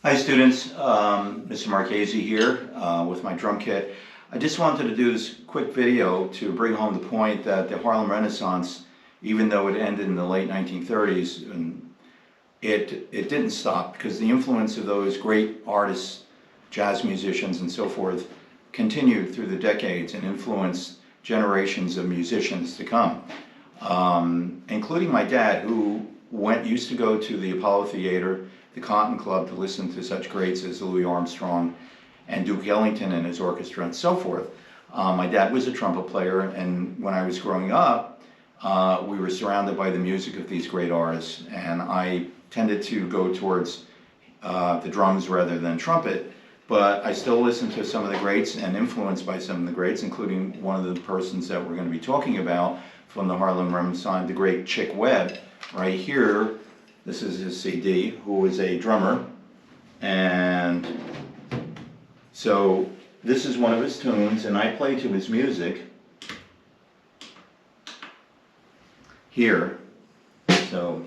Hi students, Mr. Marchese here with my drum kit. I just wanted to do this quick video to bring home the point that the Harlem Renaissance, even though it ended in the late 1930s, it didn't stop because the influence of those great artists, jazz musicians and so forth continued through the decades and influenced generations of musicians to come, including my dad, who used to go to the Apollo Theater, the Cotton Club, to listen to such greats as Louis Armstrong and Duke Ellington and his orchestra and so forth. My dad was a trumpet player, and when I was growing up, we were surrounded by the music of these great artists, and I tended to go towards the drums rather than trumpet, but I still listen to some of the greats and influenced by some of the greats, including one of the persons that we're going to be talking about from the Harlem Renaissance, the great Chick Webb. Right here, this is his CD, who was a drummer, and so this is one of his tunes, and I play to his music here. So